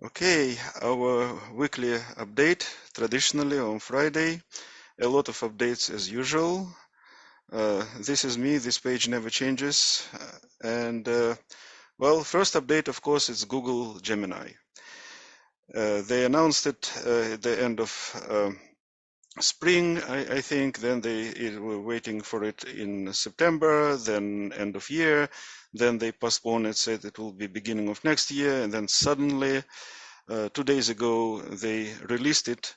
Okay, our weekly update, traditionally on Friday. A lot of updates as usual. This is me, this page never changes. Well, first update, of course, is Google Gemini. They announced it at the end of spring, I think. Then they were waiting for it in September, then end of year. Then they postponed it, said it will be beginning of next year. And then suddenly, 2 days ago, they released it.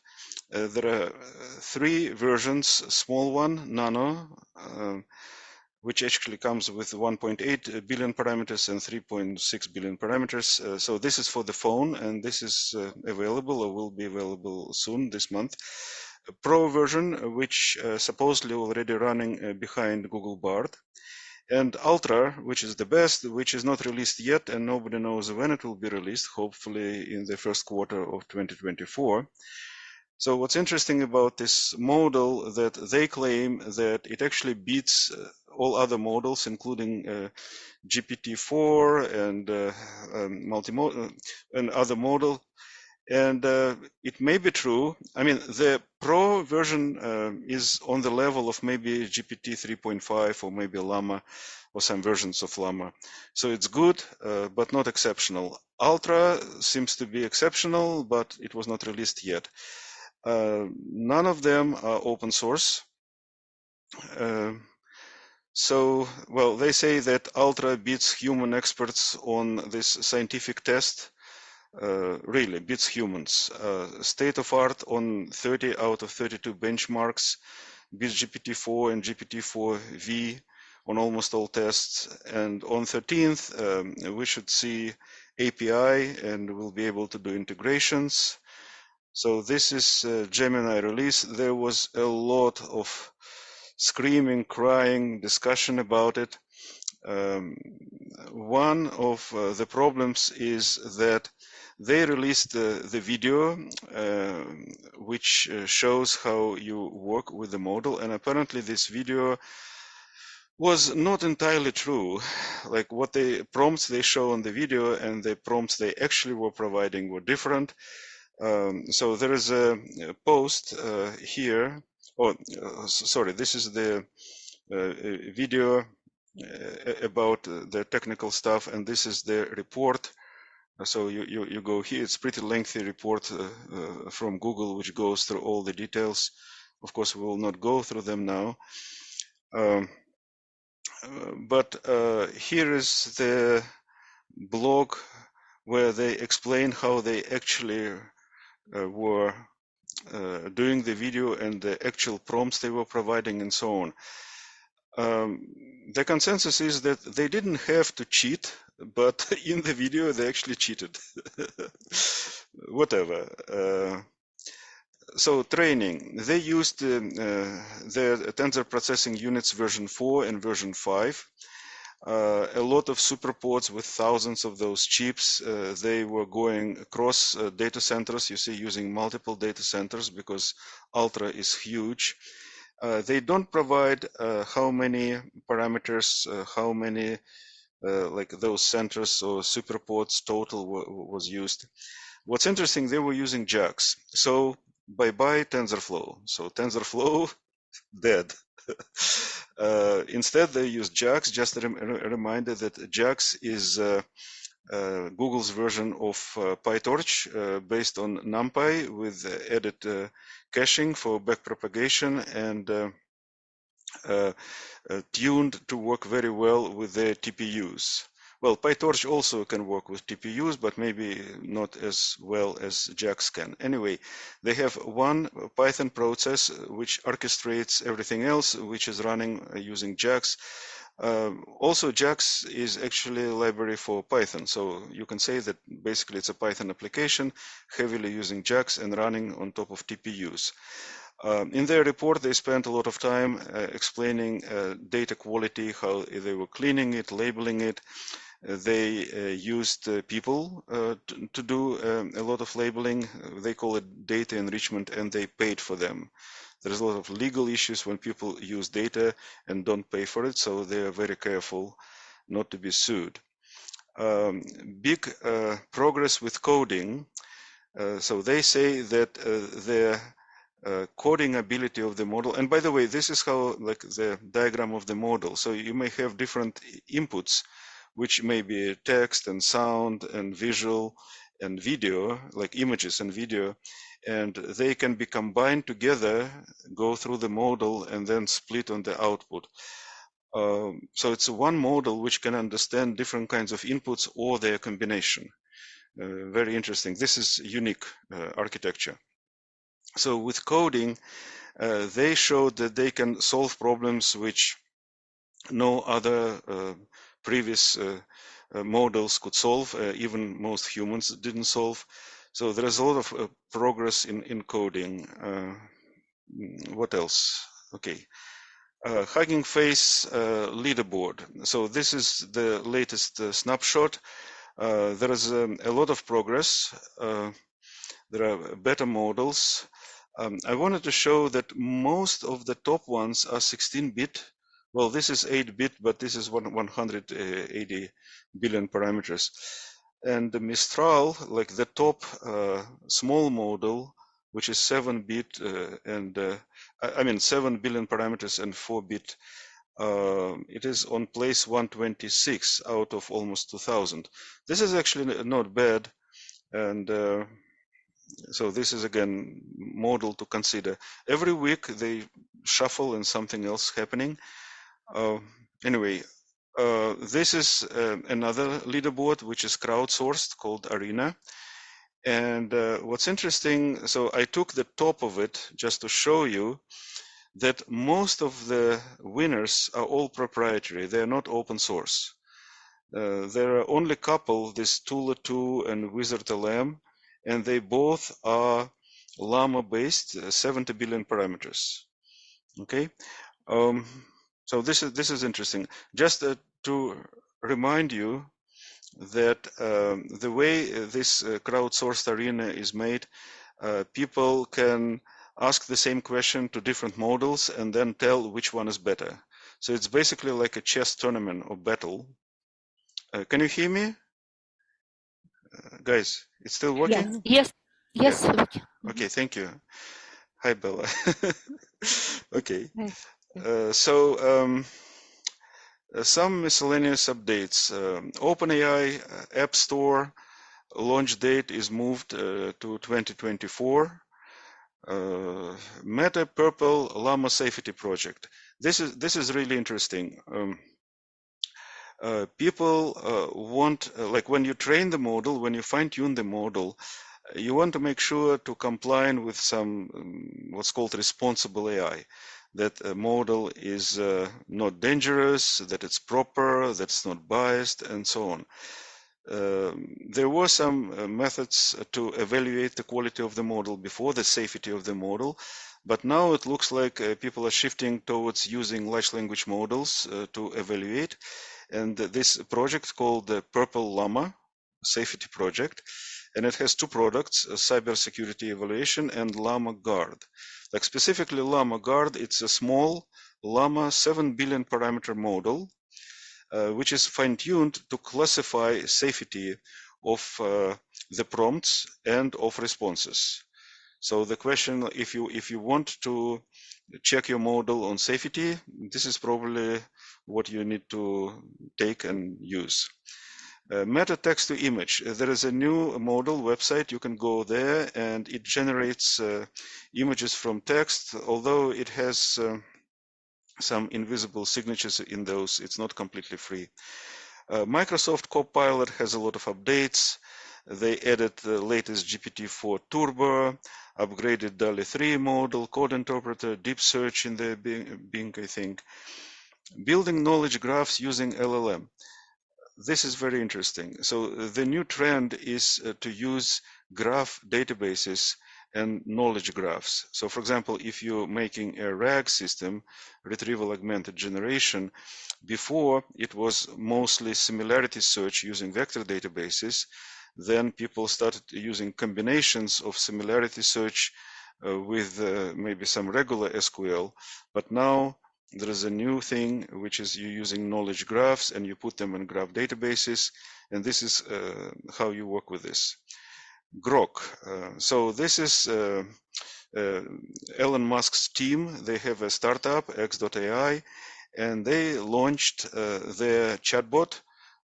There are three versions, small one, Nano, which actually comes with 1.8 billion parameters and 3.6 billion parameters. So this is for the phone, and this is available or will be available soon this month. A Pro version, which supposedly already running behind Google Bard. And Ultra, which is the best, which is not released yet, and nobody knows when it will be released, hopefully in the first quarter of 2024. So what's interesting about this model that they claim that it actually beats all other models, including GPT-4 and and other model. And it may be true. I mean, the Pro version is on the level of maybe GPT 3.5 or maybe Llama or some versions of Llama. So it's good, but not exceptional. Ultra seems to be exceptional, but it was not released yet. None of them are open source. So, well, they say that Ultra beats human experts on this scientific test. Really beats humans. State of art on 30 out of 32 benchmarks, beats GPT-4 and GPT-4V on almost all tests. And on 13th, we should see API and we'll be able to do integrations. So this is Gemini release. There was a lot of screaming, crying, discussion about it. One of the problems is that they released the video which shows how you work with the model, and apparently this video was not entirely true. Like what the prompts they show on the video and the prompts they actually were providing were different. So there is a post here. Oh, sorry, this is the video about the technical stuff, and this is the report. So you go here. It's pretty lengthy report from Google, which goes through all the details. Of course, we will not go through them now. But here is the blog where they explain how they actually were doing the video and the actual prompts they were providing and so on. The consensus is that they didn't have to cheat, but in the video they actually cheated. Whatever. So training, they used the tensor processing units version 4 and version 5. A lot of superpods with thousands of those chips. They were going across data centers, you see, using multiple data centers because Ultra is huge. They don't provide how many parameters, how many like those centers or superpods total was used. What's interesting, they were using JAX. So bye-bye TensorFlow. So TensorFlow dead. Instead, they use JAX. Just a reminder that JAX is Google's version of PyTorch based on NumPy with added caching for backpropagation and tuned to work very well with their TPUs. Well, PyTorch also can work with TPUs, but maybe not as well as JAX can. Anyway, they have one Python process which orchestrates everything else, which is running using JAX. Also, JAX is actually a library for Python, so you can say that basically it's a Python application heavily using JAX and running on top of TPUs. In their report, they spent a lot of time explaining data quality, how they were cleaning it, labeling it. They used people to do a lot of labeling. They call it data enrichment, and they paid for them. There's a lot of legal issues when people use data and don't pay for it, so they are very careful not to be sued. big progress with coding. So they say that the coding ability of the model, and by the way, this is how, like, the diagram of the model. So you may have different inputs, which may be text and sound and visual and video, like images and video, and they can be combined together, go through the model, and then split on the output. So it's one model which can understand different kinds of inputs or their combination. Very interesting. This is unique architecture. So with coding, they showed that they can solve problems which no other previous models could solve, even most humans didn't solve. So there is a lot of progress in coding. What else? Okay. Hugging Face leaderboard. So this is the latest snapshot. There is a lot of progress. There are better models. I wanted to show that most of the top ones are 16-bit. Well, this is 8-bit, but this is 180 billion parameters. And the Mistral, like the top small model, which is 7-bit I mean 7 billion parameters and 4-bit, it is on place 126 out of almost 2000. This is actually not bad, and so this is again model to consider. Every week they shuffle and something else happening. Anyway, this is another leaderboard which is crowdsourced called Arena. And what's interesting, so I took the top of it just to show you that most of the winners are all proprietary. They are not open source. There are only a couple, this Tula 2 and Wizard-LM, and they both are Llama based, 70 billion parameters. Okay, so this is interesting. Just to remind you that the way this crowdsourced arena is made, people can ask the same question to different models and then tell which one is better. So it's basically like a chess tournament or battle. Can you hear me? Guys, it's still working? Yes. Yes. Yeah. We can. Okay, thank you. Hi, Bella. Okay. Hi. Some miscellaneous updates. OpenAI App Store launch date is moved to 2024. Meta Purple Llama Safety Project. This is really interesting. People want, like when you train the model, when you fine-tune the model, you want to make sure to comply with some what's called responsible AI, that a model is not dangerous, that it's proper, that it's not biased, and so on. There were some methods to evaluate the quality of the model before, the safety of the model, but now it looks like people are shifting towards using large language models to evaluate. And this project called the Purple Llama Safety Project, and it has two products, cybersecurity evaluation and Llama Guard. Like specifically Llama Guard, it's a small Llama 7 billion parameter model, which is fine-tuned to classify safety of the prompts and of responses. So the question, if you want to check your model on safety, this is probably what you need to take and use. Meta text to image. There is a new model website. You can go there and it generates images from text, although it has some invisible signatures in those. It's not completely free. Microsoft Copilot has a lot of updates. They added the latest GPT-4 Turbo, upgraded DALL-E 3 model, code interpreter, deep search in the Bing, I think. Building knowledge graphs using LLM. This is very interesting. So the new trend is to use graph databases and knowledge graphs. So for example, if you're making a RAG system, retrieval augmented generation, before it was mostly similarity search using vector databases, then people started using combinations of similarity search with maybe some regular SQL, but now There is a new thing, which is you using knowledge graphs and you put them in graph databases. And this is how you work with this. Grok. So this is Elon Musk's team. They have a startup, X.AI, and they launched their chatbot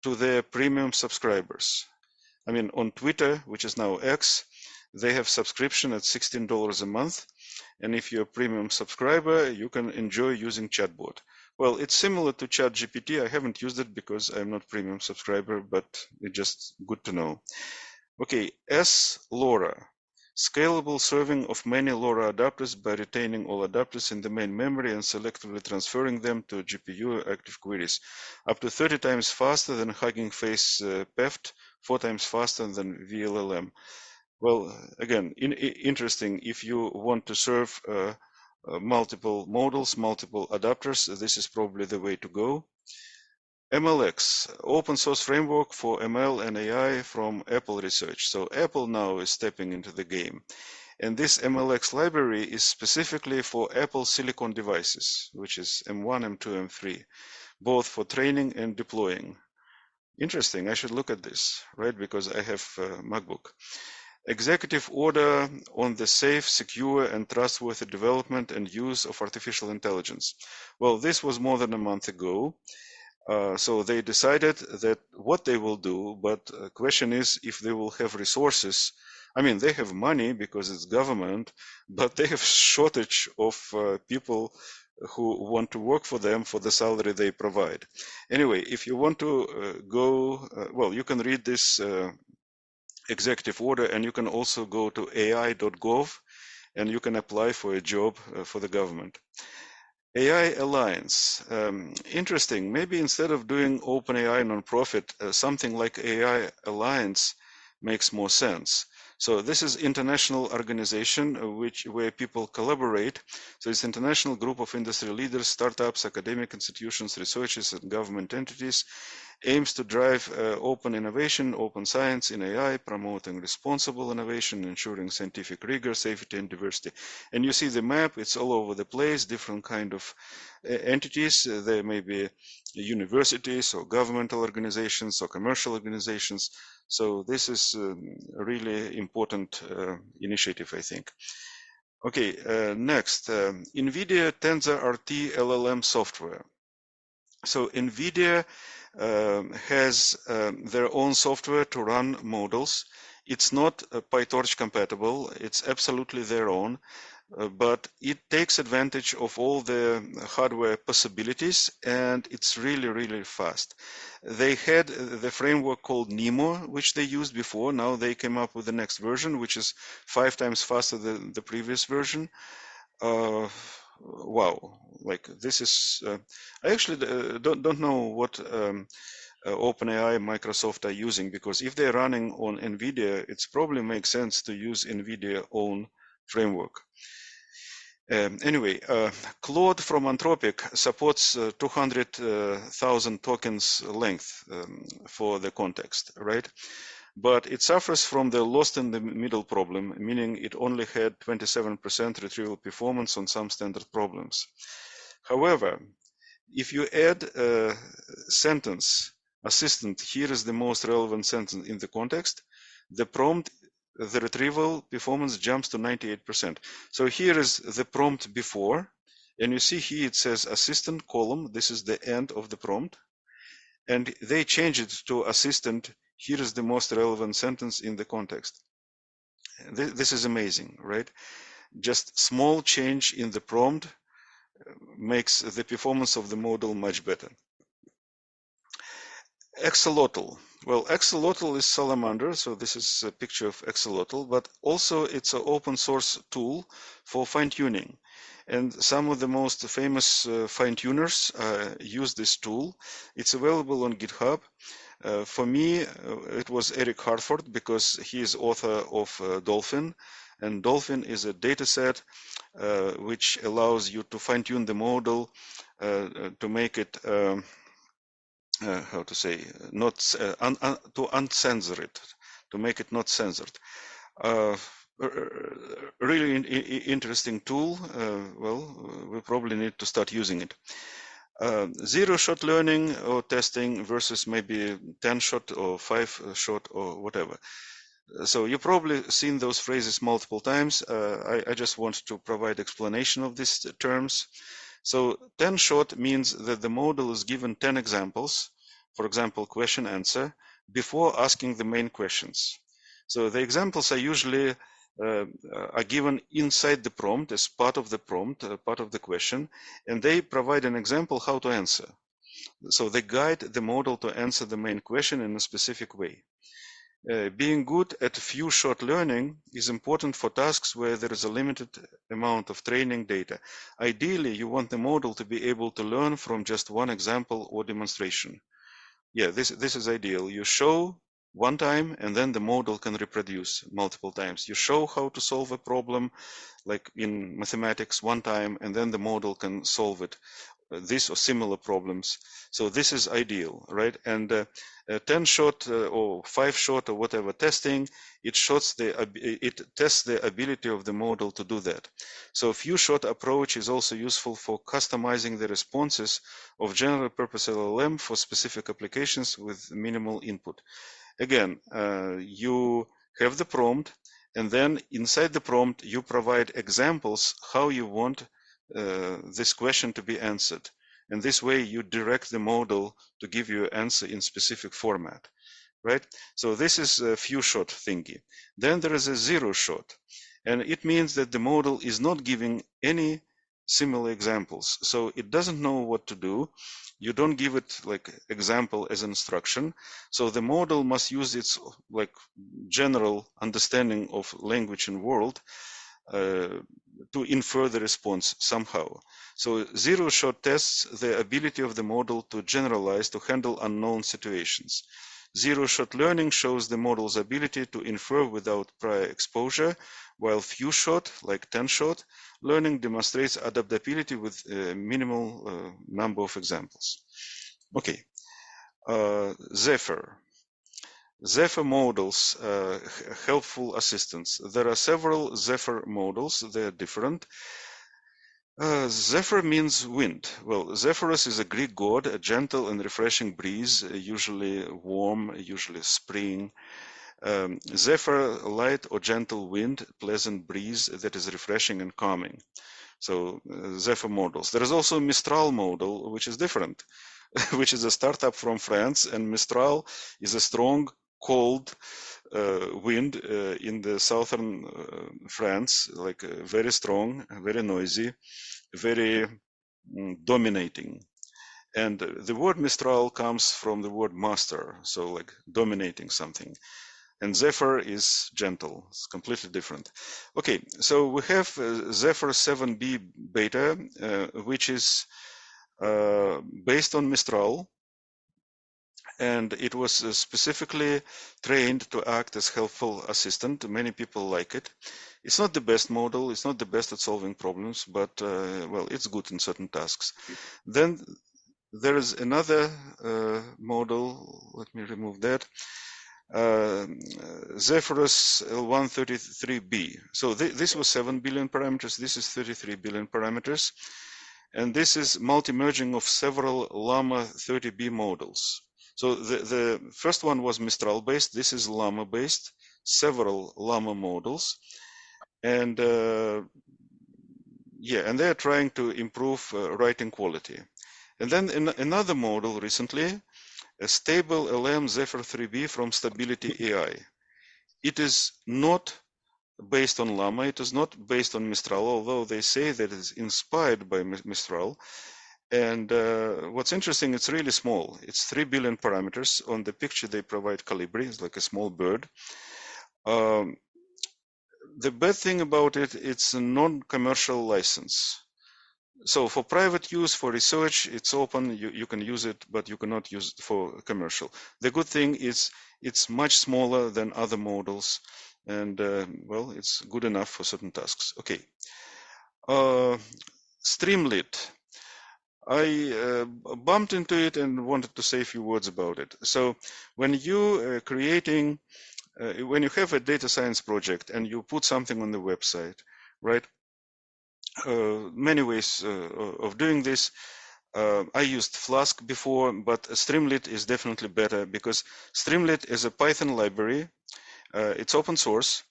to their premium subscribers. I mean, on Twitter, which is now X, they have subscription at $16 a month. And if you're a premium subscriber, you can enjoy using chatbot. Well, it's similar to ChatGPT. I haven't used it because I'm not premium subscriber, but it's just good to know. Okay, S-LoRA. Scalable serving of many LoRa adapters by retaining all adapters in the main memory and selectively transferring them to GPU active queries. Up to 30 times faster than Hugging Face PEFT, 4 times faster than VLLM. Well, again, interesting. If you want to serve multiple models, multiple adapters, this is probably the way to go. MLX, open source framework for ML and AI from Apple Research. So Apple now is stepping into the game. And this MLX library is specifically for Apple Silicon devices, which is M1, M2, M3, both for training and deploying. Interesting, I should look at this, right? Because I have MacBook. Executive order on the safe, secure, and trustworthy development and use of artificial intelligence. Well, this was more than a month ago. So they decided that what they will do, but the question is if they will have resources. I mean, they have money because it's government, but they have shortage of people who want to work for them for the salary they provide. Anyway, if you want to go, well, you can read this executive order, and you can also go to AI.gov and you can apply for a job for the government. AI Alliance. Interesting. Maybe instead of doing OpenAI nonprofit, something like AI Alliance makes more sense. So this is international organization where people collaborate. So it's international group of industry leaders, startups, academic institutions, researchers, and government entities, aims to drive open innovation, open science in AI, promoting responsible innovation, ensuring scientific rigor, safety, and diversity. And you see the map, it's all over the place, different kind of entities. There may be universities or governmental organizations or commercial organizations. So this is a really important initiative, I think. Okay, next, Nvidia TensorRT-LLM software. So Nvidia has their own software to run models. It's not PyTorch compatible. It's absolutely their own, but it takes advantage of all the hardware possibilities, and it's really, really fast. They had the framework called NeMo, which they used before. Now they came up with the next version, which is 5 times faster than the previous version. Wow, like this is I actually don't know what OpenAI Microsoft are using, because if they're running on Nvidia, it's probably makes sense to use Nvidia own framework. Anyway, Claude from Anthropic supports 200,000 tokens length for the context, right? But it suffers from the lost in the middle problem, meaning it only had 27% retrieval performance on some standard problems. However, if you add a sentence, assistant, here is the most relevant sentence in the context, the prompt, the retrieval performance jumps to 98%. So here is the prompt before, and you see here it says assistant column, this is the end of the prompt, and they change it to assistant, here is the most relevant sentence in the context. This is amazing, right? Just small change in the prompt makes the performance of the model much better. Xolotl. Well, Xolotl is salamander, so this is a picture of Xolotl, but also it's an open source tool for fine-tuning. And some of the most famous fine-tuners use this tool. It's available on GitHub. For me, it was Eric Hartford, because he is author of Dolphin. And Dolphin is a data set which allows you to fine-tune the model to make it how to say, not to uncensor it, to make it not censored. really interesting tool. We probably need to start using it. Zero-shot learning or testing versus maybe 10-shot or 5-shot or whatever. So you've probably seen those phrases multiple times. I just want to provide explanation of these terms. So 10-shot means that the model is given 10 examples, for example, question answer, before asking the main questions. So the examples are usually are given inside the prompt as part of the prompt, part of the question, and they provide an example how to answer. So they guide the model to answer the main question in a specific way. Being good at few-shot learning is important for tasks where there is a limited amount of training data. Ideally, you want the model to be able to learn from just one example or demonstration. Yeah, this is ideal. You show one time and then the model can reproduce multiple times. You show how to solve a problem, like in mathematics, one time, and then the model can solve it. This or similar problems. So this is ideal, right? And 10-shot or 5-shot or whatever testing, it tests the ability of the model to do that. So a few-shot approach is also useful for customizing the responses of general purpose LLM for specific applications with minimal input. Again, you have the prompt, and then inside the prompt, you provide examples how you want this question to be answered. And this way you direct the model to give you an answer in specific format, right? So this is a few-shot thingy. Then there is a zero-shot, and it means that the model is not giving any similar examples. So it doesn't know what to do. You don't give it like example as instruction. So the model must use its like general understanding of language and world to infer the response somehow. So zero-shot tests the ability of the model to generalize to handle unknown situations. Zero-shot learning shows the model's ability to infer without prior exposure, while few-shot, like 10-shot, learning demonstrates adaptability with a minimal number of examples. Okay, Zephyr. Zephyr models, helpful assistants. There are several Zephyr models. They're different. Zephyr means wind. Well, Zephyrus is a Greek god, a gentle and refreshing breeze, usually warm, usually spring. Zephyr, light or gentle wind, pleasant breeze that is refreshing and calming. So Zephyr models. There is also Mistral model, which is different, which is a startup from France, and Mistral is a strong, cold wind in the southern France, like very strong, very noisy, very dominating. And the word Mistral comes from the word master, so like dominating something. And Zephyr is gentle. It's completely different. Okay, so we have Zephyr 7B beta, which is based on Mistral, and it was specifically trained to act as helpful assistant. Many people like it. It's not the best model, it's not the best at solving problems, but well, it's good in certain tasks. Then there is another model, let me remove that, Zephyrus L133B. So this was 7 billion parameters, this is 33 billion parameters, and this is multi-merging of several Llama 30B models. So the first one was Mistral based, this is Llama based, several Llama models, and yeah, and they're trying to improve writing quality. And then another model recently, a stable LM Zephyr 3B from Stability AI. It is not based on Llama, it is not based on Mistral, although they say that it's inspired by Mistral. And what's interesting, it's really small. It's 3 billion parameters. On the picture, they provide Calibri, it's like a small bird. The bad thing about it, it's a non-commercial license. So for private use, for research, it's open, you can use it, but you cannot use it for commercial. The good thing is it's much smaller than other models, and well, it's good enough for certain tasks. Okay. Streamlit. I bumped into it and wanted to say a few words about it. So when you are creating when you have a data science project and you put something on the website, right? Many ways of doing this. I used Flask before, but Streamlit is definitely better because Streamlit is a Python library. It's open source,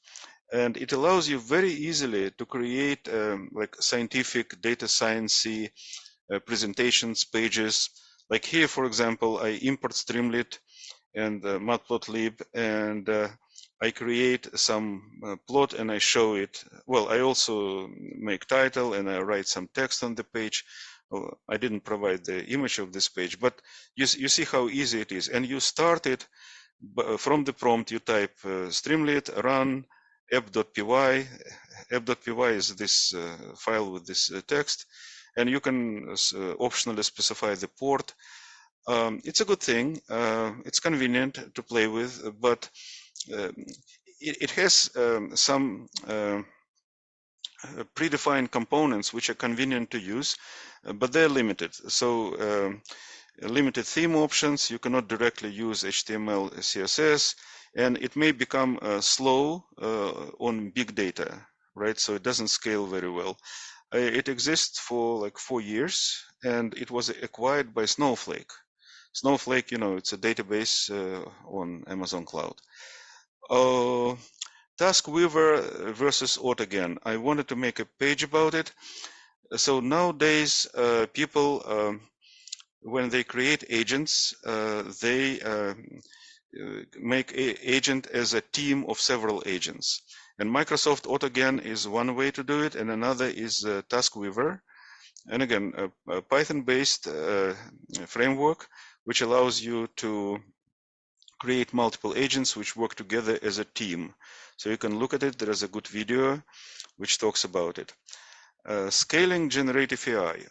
and it allows you very easily to create like scientific data sciencey presentations, pages. Like here, for example, I import Streamlit and matplotlib, and I create some plot and I show it. Well, I also make title and I write some text on the page. Well, I didn't provide the image of this page, but you see how easy it is. And you start it from the prompt. You type Streamlit run app.py. App.py is this file with this text, and you can optionally specify the port. It's a good thing. It's convenient to play with, but it has some predefined components which are convenient to use, but they're limited. So limited theme options, you cannot directly use HTML, CSS, and it may become slow on big data, right? So it doesn't scale very well. It exists for like 4 years, and it was acquired by Snowflake. Snowflake, it's a database on Amazon Cloud. TaskWeaver versus AutoGen. I wanted to make a page about it. So nowadays, people, when they create agents, they make an agent as a team of several agents. And Microsoft AutoGen is one way to do it, and another is TaskWeaver. And again, a Python-based framework which allows you to create multiple agents which work together as a team. So you can look at it. There is a good video which talks about it. Scaling generative AI.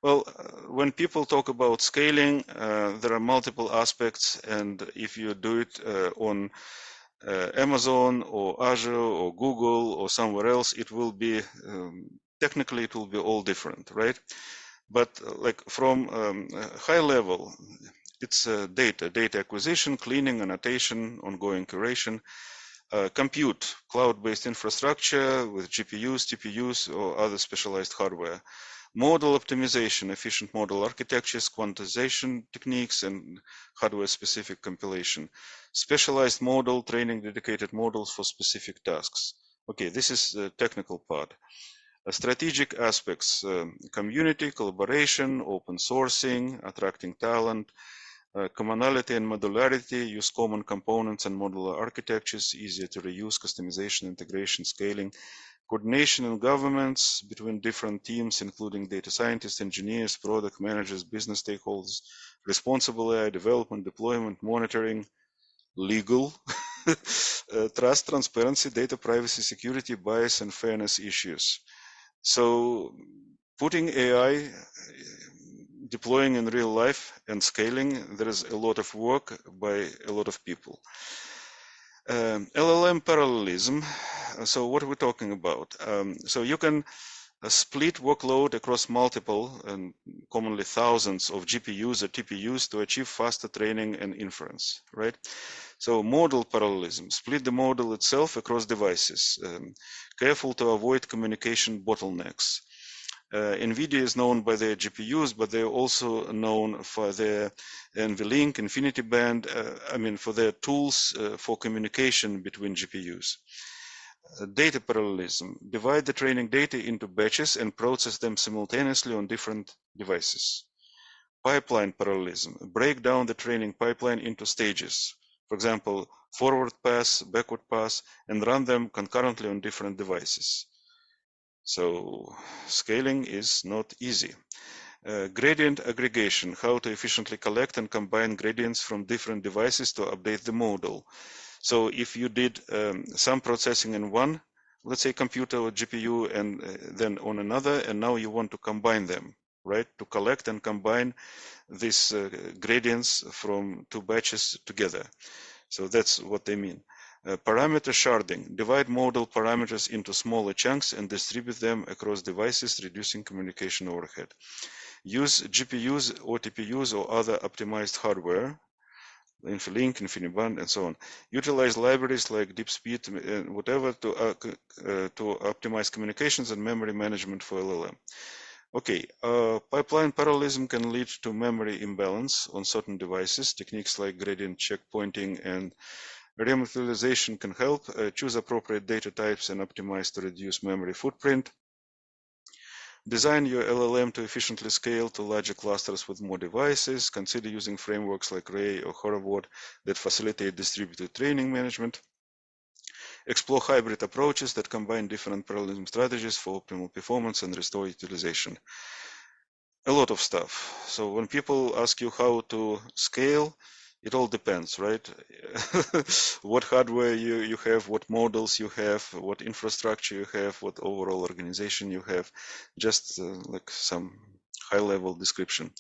Well, when people talk about scaling, there are multiple aspects, and if you do it on Amazon or Azure or Google or somewhere else, it will be technically it will be all different, right? But like from high level, it's data acquisition, cleaning, annotation, ongoing curation, compute, cloud-based infrastructure with GPUs, TPUs, or other specialized hardware. Model optimization, efficient model architectures, quantization techniques, and hardware-specific compilation. Specialized model training, dedicated models for specific tasks. Okay, this is the technical part. Strategic aspects, community, collaboration, open sourcing, attracting talent, commonality and modularity, use common components and modular architectures, easier to reuse, customization, integration, scaling, coordination in governments between different teams, including data scientists, engineers, product managers, business stakeholders, responsible AI development, deployment, monitoring, legal, trust, transparency, data privacy, security, bias, and fairness issues. So putting AI, deploying in real life and scaling, there is a lot of work by a lot of people. LLM parallelism. So what are we talking about? So you can split workload across multiple and commonly thousands of GPUs or TPUs to achieve faster training and inference, right? So model parallelism, split the model itself across devices. Careful to avoid communication bottlenecks. Nvidia is known by their GPUs, but they're also known for their NVLink, InfinityBand, for their tools for communication between GPUs. Data parallelism, divide the training data into batches and process them simultaneously on different devices. Pipeline parallelism, break down the training pipeline into stages. For example, forward pass, backward pass, and run them concurrently on different devices. So scaling is not easy. Gradient aggregation, how to efficiently collect and combine gradients from different devices to update the model. So if you did some processing in one, let's say computer or GPU, and then on another, and now you want to combine them, right? To collect and combine these gradients from two batches together. So that's what they mean. Parameter sharding, divide model parameters into smaller chunks and distribute them across devices, reducing communication overhead. Use GPUs or TPUs or other optimized hardware. InfiniLink, InfiniBand, and so on. Utilize libraries like DeepSpeed and whatever to optimize communications and memory management for LLM. Okay, pipeline parallelism can lead to memory imbalance on certain devices. Techniques like gradient checkpointing and remedialization can help. Choose appropriate data types and optimize to reduce memory footprint. Design your LLM to efficiently scale to larger clusters with more devices. Consider using frameworks like Ray or Horovod that facilitate distributed training management. Explore hybrid approaches that combine different parallelism strategies for optimal performance and restore utilization. A lot of stuff. So when people ask you how to scale, it all depends, right? What hardware you have, what models you have, what infrastructure you have, what overall organization you have, just like some high-level description.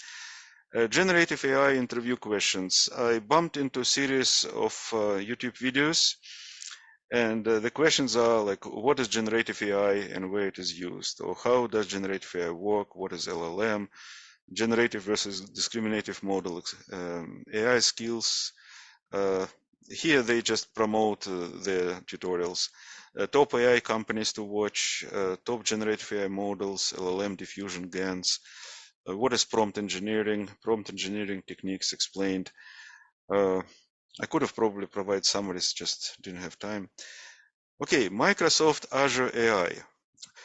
Generative AI interview questions. I bumped into a series of YouTube videos, and the questions are like, what is generative AI and where it is used? Or how does generative AI work? What is LLM? Generative versus discriminative models, AI skills. Here they just promote their tutorials. Top AI companies to watch, top generative AI models, LLM diffusion GANs. What is prompt engineering? Prompt engineering techniques explained. I could have probably provided summaries, just didn't have time. Okay, Microsoft Azure AI.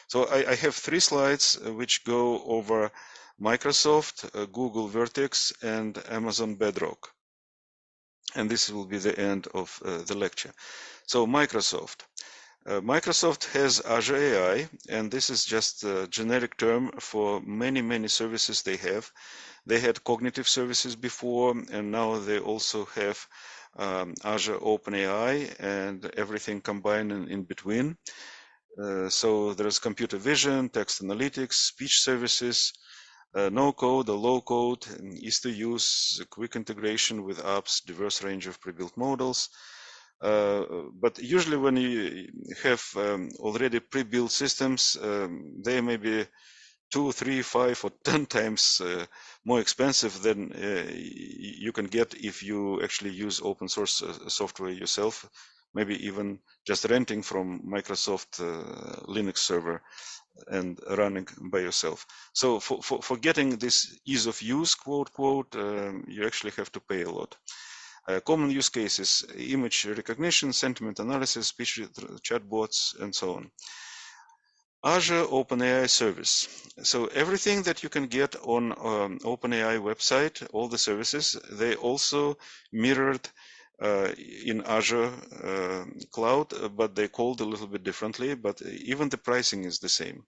So I have 3 slides which go over Microsoft, Google Vertex, and Amazon Bedrock. And this will be the end of the lecture. So Microsoft. Microsoft has Azure AI, and this is just a generic term for many services they have. They had cognitive services before, and now they also have Azure OpenAI and everything combined in between. So there's computer vision, text analytics, speech services, no code or low code, easy to use, quick integration with apps, diverse range of pre-built models. But usually when you have already pre-built systems, they may be 2, 3, 5, or 10 times more expensive than you can get if you actually use open source software yourself, maybe even just renting from Microsoft Linux server and running by yourself. So for getting this ease of use, quote, you actually have to pay a lot. Common use cases, image recognition, sentiment analysis, speech chatbots, and so on. Azure OpenAI service. So everything that you can get on OpenAI website, all the services, they also mirrored in Azure cloud, but they called a little bit differently, but even the pricing is the same.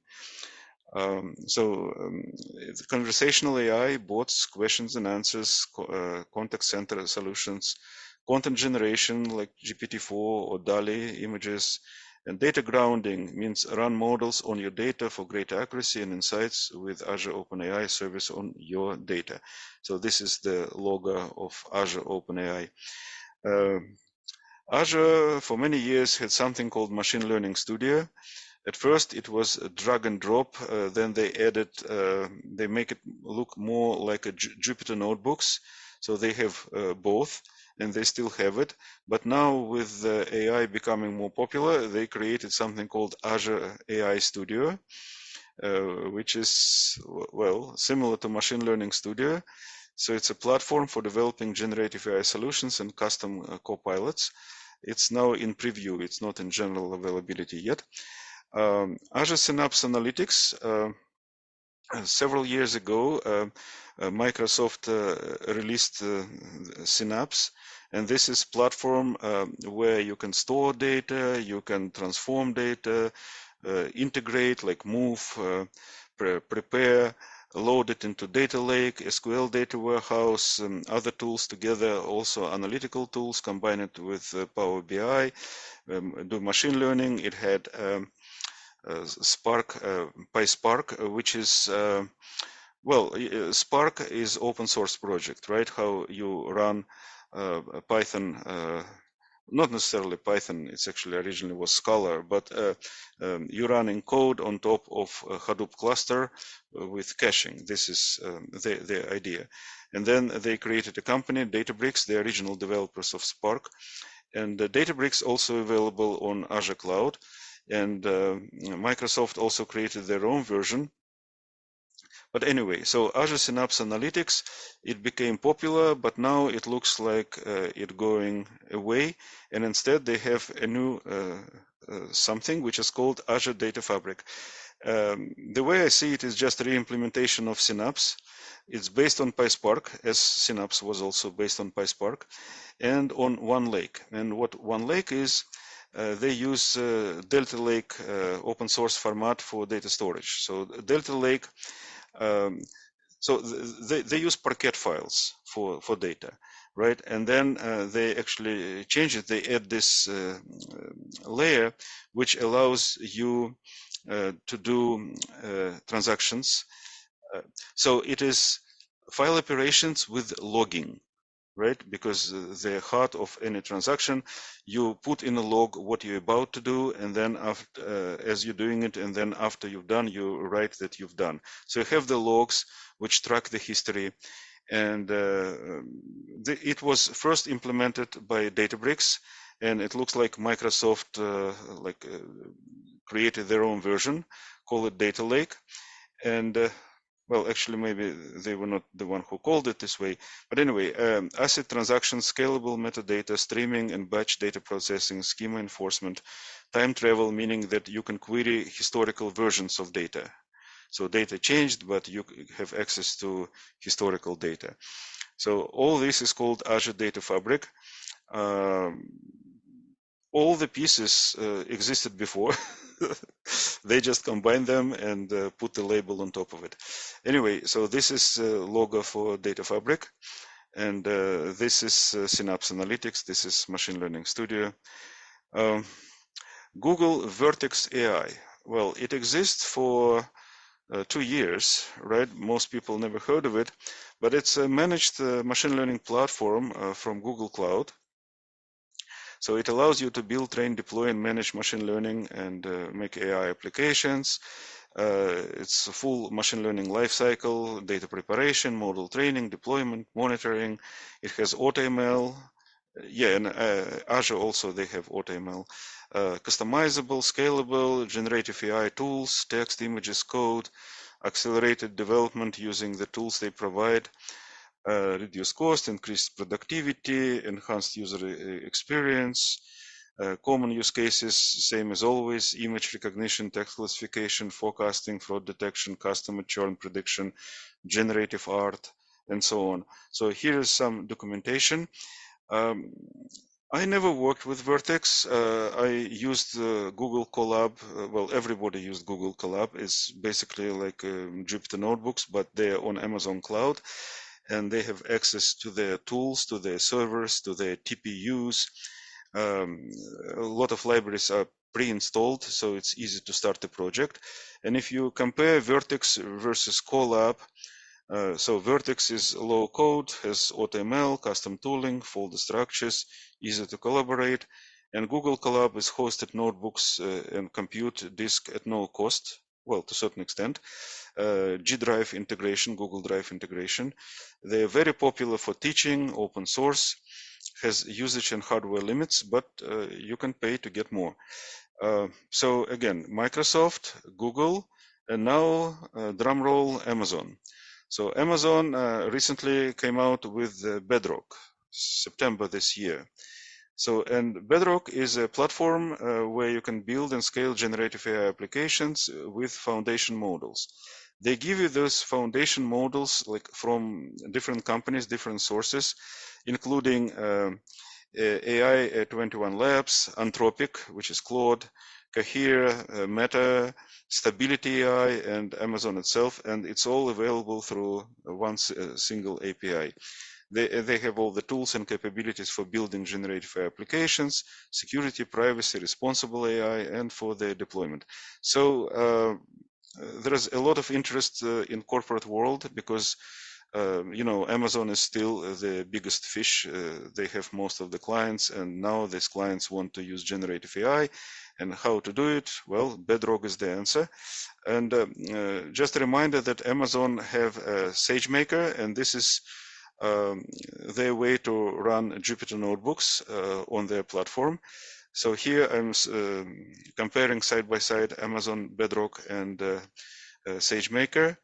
Conversational AI, bots, questions and answers, contact center solutions, content generation like GPT-4 or DALL-E images, and data grounding means run models on your data for greater accuracy and insights with Azure OpenAI service on your data. So this is the logo of Azure OpenAI. Azure for many years had something called Machine Learning Studio. At first it was a drag and drop, then they added, they make it look more like a Jupyter notebooks. So they have both and they still have it. But now with AI becoming more popular, they created something called Azure AI Studio, which is, well, similar to Machine Learning Studio. So it's a platform for developing generative AI solutions and custom copilots. It's now in preview, it's not in general availability yet. Azure Synapse Analytics, several years ago, Microsoft released Synapse, and this is platform where you can store data, you can transform data, integrate, like move, prepare, load it into data lake, SQL data warehouse, other tools together, also analytical tools, combine it with Power BI, do machine learning. It had Spark, PySpark, which is, well, Spark is open source project, right? How you run Python, not necessarily Python, it's actually originally was Scala, but you run in code on top of a Hadoop cluster with caching. This is the idea. And then they created a company, Databricks, the original developers of Spark. And Databricks also available on Azure Cloud. And Microsoft also created their own version. But anyway, so Azure Synapse Analytics, it became popular, but now it looks like it going away. And instead they have a new something which is called Azure Data Fabric. The way I see it is just a re-implementation of Synapse. It's based on PySpark, as Synapse was also based on PySpark, and on OneLake. And what OneLake is, they use Delta Lake open source format for data storage. So Delta Lake, so they use Parquet files for data, right? And then they actually change it. They add this layer which allows you to do transactions. So it is file operations with logging, right? Because the heart of any transaction, you put in a log what you're about to do, and then after, as you're doing it, and then after you've done, you write that you've done. So you have the logs which track the history, and it was first implemented by Databricks, and it looks like Microsoft created their own version, call it Data Lake, and well, actually, maybe they were not the one who called it this way. But anyway, asset transactions, scalable metadata, streaming and batch data processing, schema enforcement, time travel, meaning that you can query historical versions of data. So data changed, but you have access to historical data. So all this is called Azure Data Fabric. All the pieces existed before. They just combine them and put the label on top of it. Anyway, so this is logo for Data Fabric, and this is Synapse Analytics. This is Machine Learning Studio. Google Vertex AI. Well, it exists for 2 years, right? Most people never heard of it, but it's a managed machine learning platform from Google Cloud. So it allows you to build, train, deploy, and manage machine learning and make AI applications. It's a full machine learning lifecycle, data preparation, model training, deployment, monitoring. It has AutoML. Yeah, and Azure also, they have AutoML. Customizable, scalable, generative AI tools, text, images, code, accelerated development using the tools they provide. Reduce cost, increase productivity, enhanced user experience. Common use cases, same as always: image recognition, text classification, forecasting, fraud detection, customer churn prediction, generative art, and so on. So here is some documentation. I never worked with Vertex. I used Google Colab. Well, everybody used Google Colab. It's basically like Jupyter Notebooks, but they're on Amazon Cloud, and they have access to their tools, to their servers, to their TPUs. A lot of libraries are pre-installed, so it's easy to start a project. And if you compare Vertex versus Colab, so Vertex is low code, has AutoML, custom tooling, folder structures, easy to collaborate. And Google Colab is hosted notebooks and compute disk at no cost, well, to a certain extent. G Drive integration, Google Drive integration. They're very popular for teaching, open source, has usage and hardware limits, but you can pay to get more. So again, Microsoft, Google, and now, drumroll, Amazon. So Amazon recently came out with Bedrock, September this year. So, and Bedrock is a platform where you can build and scale generative AI applications with foundation models. They give you those foundation models like from different companies, different sources, including AI 21 Labs, Anthropic, which is Claude, Cohere, Meta, Stability AI, and Amazon itself, and it's all available through one single API. They have all the tools and capabilities for building generative AI applications, security, privacy, responsible AI, and for their deployment. So there is a lot of interest in corporate world because you know, Amazon is still the biggest fish. They have most of the clients, and now these clients want to use generative AI. And how to do it? Well, Bedrock is the answer. And just a reminder that Amazon have a SageMaker, and this is their way to run Jupyter notebooks on their platform. So here I'm comparing side by side Amazon Bedrock and SageMaker.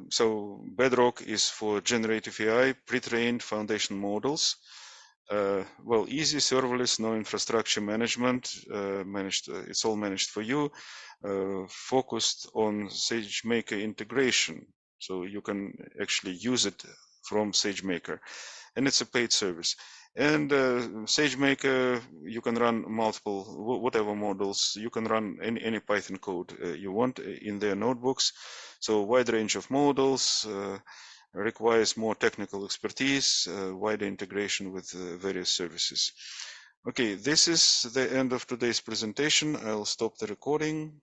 So Bedrock is for generative AI, pre-trained foundation models. Well, easy, serverless, no infrastructure management, it's all managed for you, focused on SageMaker integration. So you can actually use it from SageMaker, and it's a paid service. And SageMaker, you can run multiple, whatever models, you can run any Python code you want in their notebooks. So wide range of models, requires more technical expertise, wider integration with various services. Okay, this is the end of today's presentation. I'll stop the recording.